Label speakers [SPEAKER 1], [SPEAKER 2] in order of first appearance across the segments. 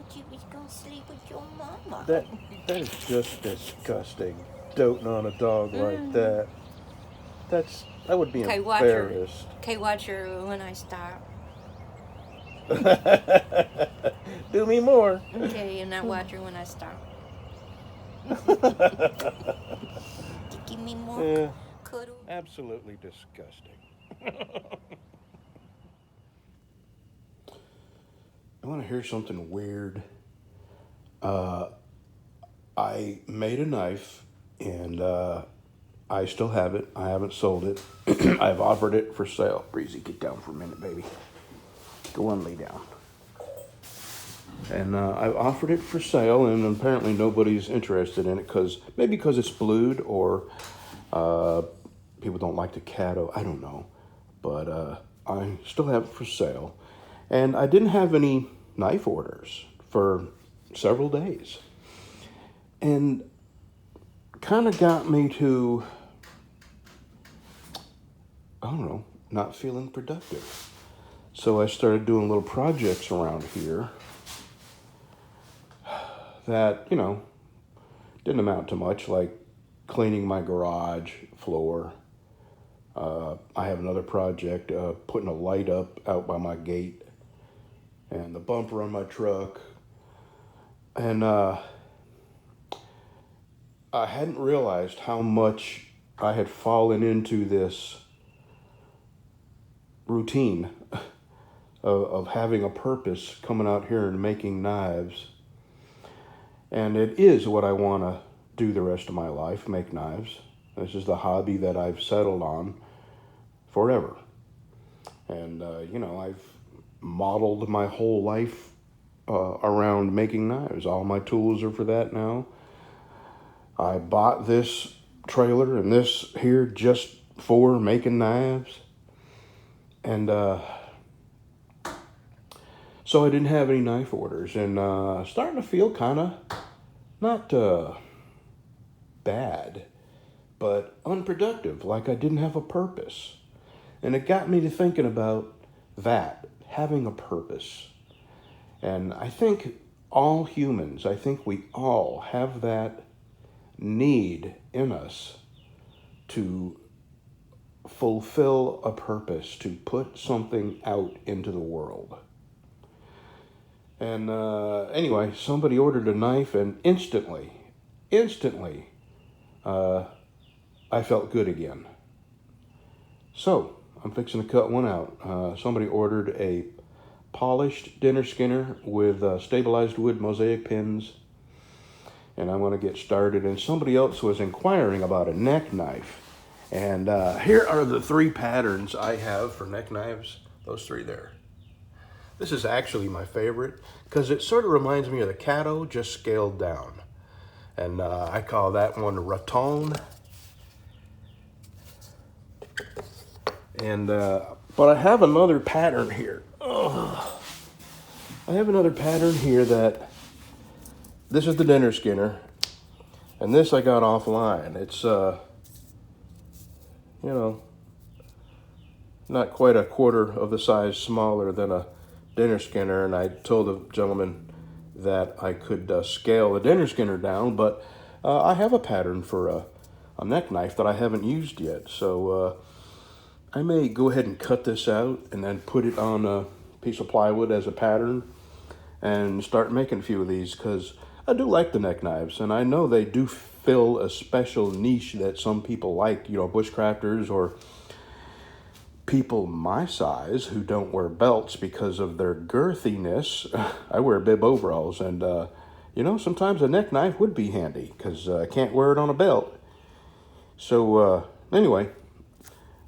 [SPEAKER 1] thought you was gonna sleep with your mama.
[SPEAKER 2] That is just disgusting. Doting on a dog like that. That would be
[SPEAKER 1] Okay, watch her.
[SPEAKER 2] embarrassed.
[SPEAKER 1] Okay, watch her when I stop.
[SPEAKER 2] Do me more.
[SPEAKER 1] Okay, and now watch her when I stop. To give me more
[SPEAKER 2] Yeah,
[SPEAKER 1] cuddle.
[SPEAKER 2] absolutely disgusting. I want to hear something weird. I made a knife, and I still have it. I haven't sold it. I've offered it for sale. Breezy, get down for a minute, baby. Go on, lay down. And I've offered it for sale, and apparently nobody's interested in it maybe because it's blued, or people don't like the caddo. I don't know, but I still have it for sale, and I didn't have any knife orders for several days, and kind of got me to, I don't know, not feeling productive. So I started doing little projects around here that, didn't amount to much, like cleaning my garage floor. I have another project, putting a light up out by my gate and the bumper on my truck. And I hadn't realized how much I had fallen into this routine of having a purpose, coming out here and making knives. And it is what I want to do the rest of my life, make knives. This is the hobby that I've settled on forever. And, I've modeled my whole life around making knives. All my tools are for that now. I bought this trailer and this here just for making knives. And so I didn't have any knife orders, and starting to feel kind of not bad, but unproductive, like I didn't have a purpose. And it got me to thinking about that, having a purpose. And I think all humans, I think we all have that need in us to fulfill a purpose, to put something out into the world. And anyway, somebody ordered a knife, and instantly, I felt good again. So I'm fixing to cut one out. Somebody ordered a polished dinner skinner with stabilized wood mosaic pins, and I'm going to get started. And somebody else was inquiring about a neck knife. And here are the 3 patterns I have for neck knives. Those 3 there. This is actually my favorite because it sort of reminds me of the caddo, just scaled down. And I call that one raton. And but I have another pattern here. Oh, I have another pattern here that this is the dinner skinner, and this I got offline. It's not quite a quarter of the size smaller than a dinner skinner, and I told the gentleman that I could scale the dinner skinner down, but I have a pattern for a neck knife that I haven't used yet, so I may go ahead and cut this out and then put it on a piece of plywood as a pattern and start making a few of these, because I do like the neck knives, and I know they do fill a special niche that some people like, bushcrafters or people my size who don't wear belts because of their girthiness. I wear bib overalls, and sometimes a neck knife would be handy because I can't wear it on a belt. So anyway,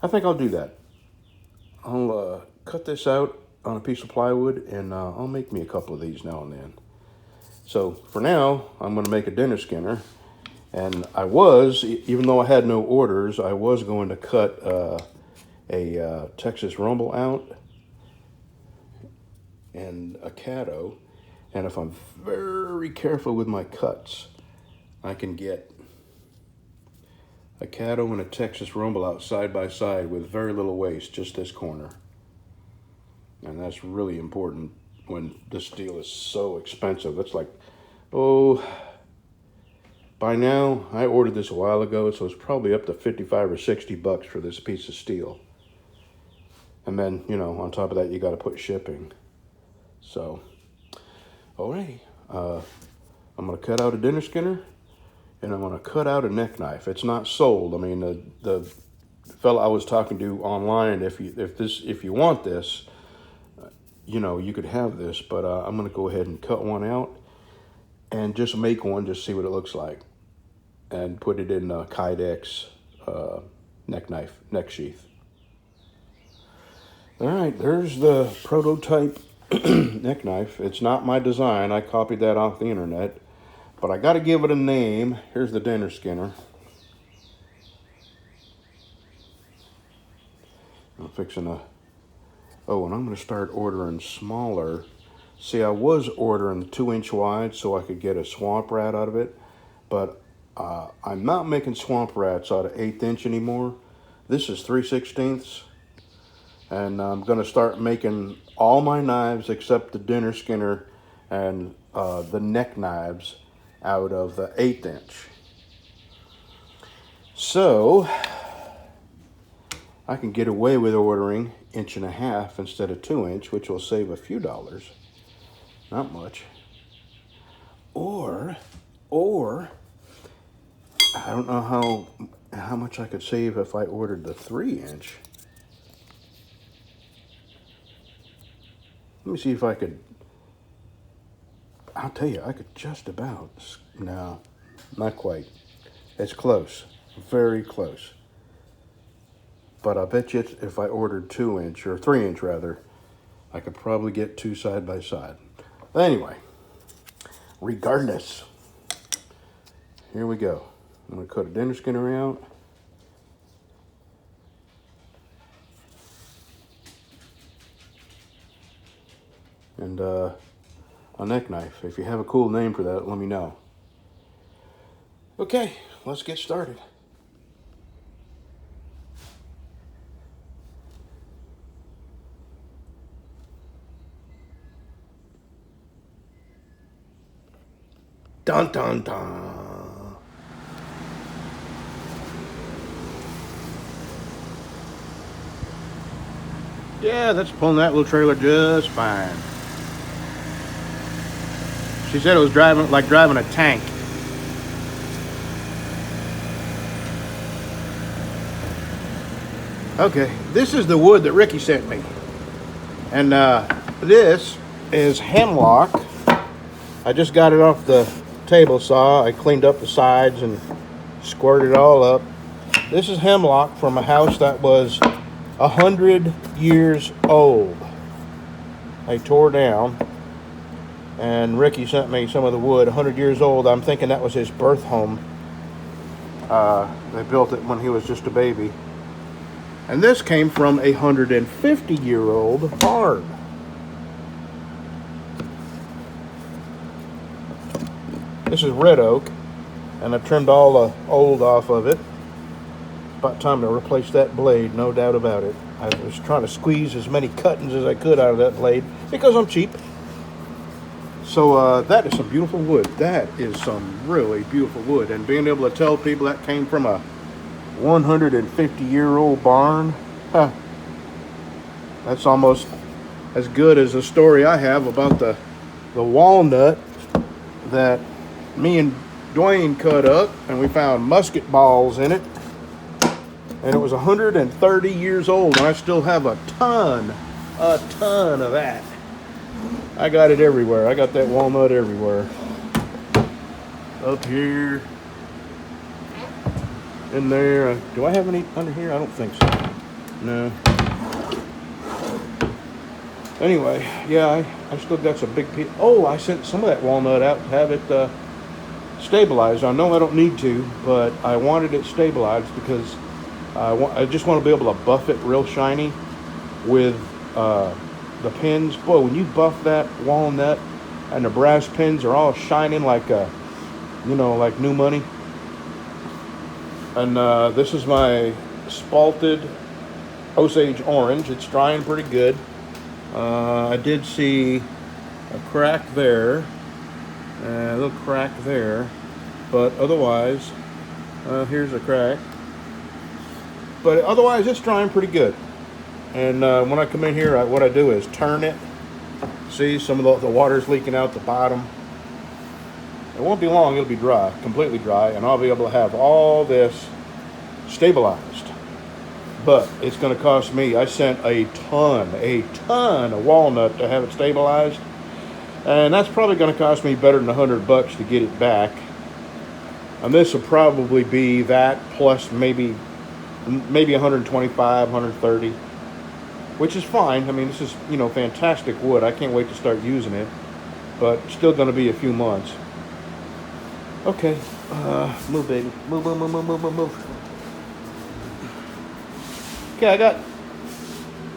[SPEAKER 2] I think I'll do that. I'll cut this out on a piece of plywood, and I'll make me a couple of these now and then. So for now, I'm going to make a dinner skinner, and I was, even though I had no orders, I was going to cut a Texas rumble out and a caddo, and if I'm very careful with my cuts, I can get a caddo and a Texas rumble out side by side with very little waste, just this corner. And that's really important when this steel is so expensive. It's like, oh, by now, I ordered this a while ago, so it's probably up to 55 or 60 bucks for this piece of steel. And then, you know, on top of that, you got to put shipping. So, alrighty. I'm going to cut out a dinner skinner, and I'm going to cut out a neck knife. It's not sold. I mean, the fellow I was talking to online, if you want this, you know, you could have this, but I'm going to go ahead and cut one out and just make one, just see what it looks like, and put it in a Kydex neck sheath. All right, there's the prototype neck knife. It's not my design. I copied that off the internet, but I got to give it a name. Here's the dinner skinner. I'm fixing a... Oh, and I'm going to start ordering smaller. See, I was ordering 2-inch wide so I could get a swamp rat out of it, but I'm not making swamp rats out of 1/8 inch anymore. This is 3/16, and I'm going to start making all my knives except the dinner skinner and the neck knives out of the 1/8 inch. So I can get away with ordering 1.5 inch instead of 2-inch, which will save a few dollars. Not much. Or I don't know how much I could save if I ordered the 3-inch. Let me see if I could. I'll tell you, I could just about. No, not quite. It's close, very close. But I bet you if I ordered 2-inch or 3-inch rather, I could probably get 2 side by side. Anyway, regardless, here we go. I'm going to cut a dinner skinner out. And a neck knife. If you have a cool name for that, let me know. Okay, let's get started. Dun dun dun. Yeah, that's pulling that little trailer just fine. She said it was driving a tank. Okay, this is the wood that Ricky sent me. And this is hemlock. I just got it off the table saw. I cleaned up the sides and squirted it all up. This is hemlock from a house that was 100 years old. They tore down, and Ricky sent me some of the wood. 100 years old. I'm thinking that was his birth home. They built it when he was just a baby. And this came from a 150-year-old barn. This is red oak, and I trimmed all the old off of it. About time to replace that blade, no doubt about it. I was trying to squeeze as many cuttings as I could out of that blade because I'm cheap. So that is some beautiful wood. That is some really beautiful wood. And being able to tell people that came from a 150-year-old barn, that's almost as good as the story I have about the walnut that me and Dwayne cut up, and we found musket balls in it, and it was 130 years old, and I still have a ton of that. I got it everywhere. I got that walnut everywhere. Up here, in there. Do I have any under here? I don't think so. No. Anyway, yeah, I still got some big pieces. Oh, I sent some of that walnut out to have it stabilized. I know I don't need to, but I wanted it stabilized because I just want to be able to buff it real shiny with the pins. Boy, when you buff that walnut and the brass pins are all shining like like new money. And this is my spalted Osage orange. It's drying pretty good. I did see a crack there, a little crack there, but otherwise, here's a crack. But otherwise, it's drying pretty good. And when I come in here, what I do is turn it. See, some of the water's leaking out the bottom. It won't be long, it'll be dry, completely dry, and I'll be able to have all this stabilized. But it's going to cost me, I sent a ton of walnut to have it stabilized. And that's probably going to cost me better than $100 to get it back. And this will probably be that plus maybe 125, 130, which is fine. I mean, this is, you know, fantastic wood. I can't wait to start using it, but still going to be a few months. Okay, move, baby. Move. Okay,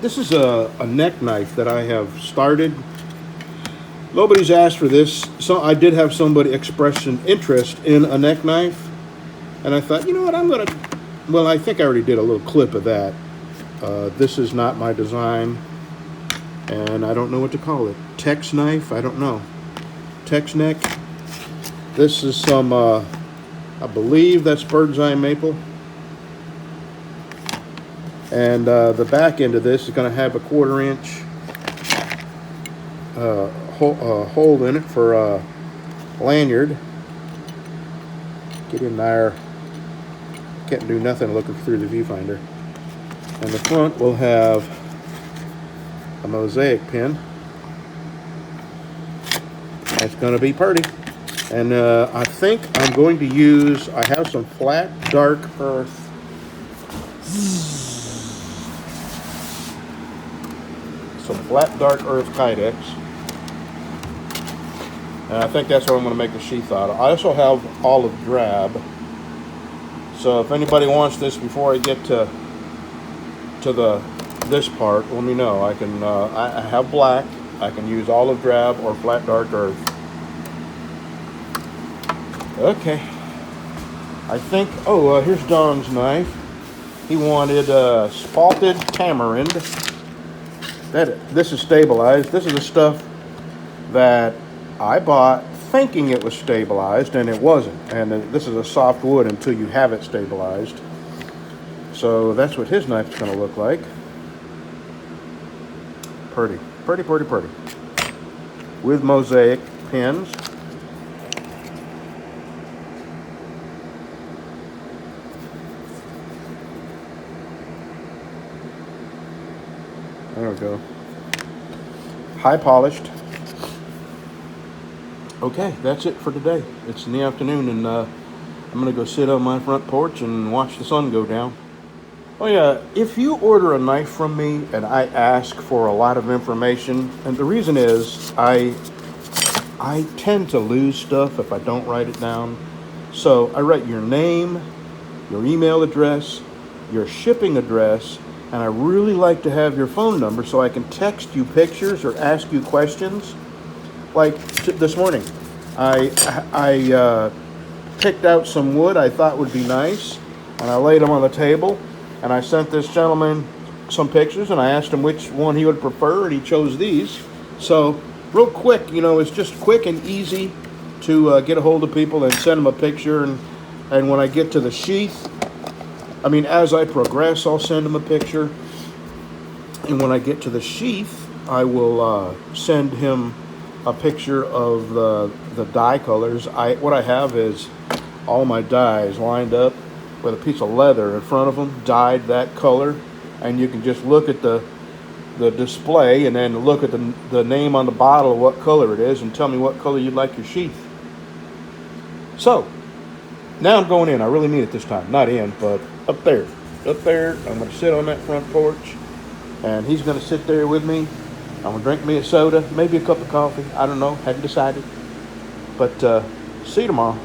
[SPEAKER 2] this is a neck knife that I have started. Nobody's asked for this. So I did have somebody express an interest in a neck knife, and I thought, you know what, well, I think I already did a little clip of that. This is not my design, and I don't know what to call it. Tex knife? I don't know. Tex neck? This is some, I believe that's bird's eye maple. And the back end of this is going to have a 1/4 inch hole in it for a lanyard. Get in there. Can't do nothing looking through the viewfinder. And the front will have a mosaic pin. It's going to be pretty. And I think I'm going to use, I have some flat dark earth. Some flat dark earth kydex. And I think that's what I'm going to make the sheath out of. I also have olive drab. So if anybody wants this before I get to this part, let me know. I can I have black. I can use olive drab or flat dark earth. Okay. I think, here's Don's knife. He wanted spalted tamarind. This is stabilized. This is the stuff that I bought thinking it was stabilized, and it wasn't. And this is a soft wood until you have it stabilized. So that's what his knife is going to look like. Pretty. With mosaic pins. There we go. High polished. Okay, that's it for today. It's in the afternoon, and I'm going to go sit on my front porch and watch the sun go down. Oh yeah, if you order a knife from me and I ask for a lot of information, and the reason is I tend to lose stuff if I don't write it down. So I write your name, your email address, your shipping address, and I really like to have your phone number so I can text you pictures or ask you questions. Like this morning, I picked out some wood I thought would be nice, and I laid them on the table, and I sent this gentleman some pictures, and I asked him which one he would prefer, and he chose these. So real quick, you know, it's just quick and easy to get a hold of people and send them a picture, and when I get to the sheath, I mean, as I progress, I'll send him a picture. And when I get to the sheath, I will send him a picture of the dye colors. What I have is all my dyes lined up with a piece of leather in front of them, dyed that color. And you can just look at the display and then look at the name on the bottle of what color it is and tell me what color you'd like your sheath. So, now I'm going in. I really mean it this time. Not in, but up there. Up there. I'm going to sit on that front porch, and he's going to sit there with me. I'm going to drink me a soda, maybe a cup of coffee. I don't know. Hadn't decided. But see you tomorrow.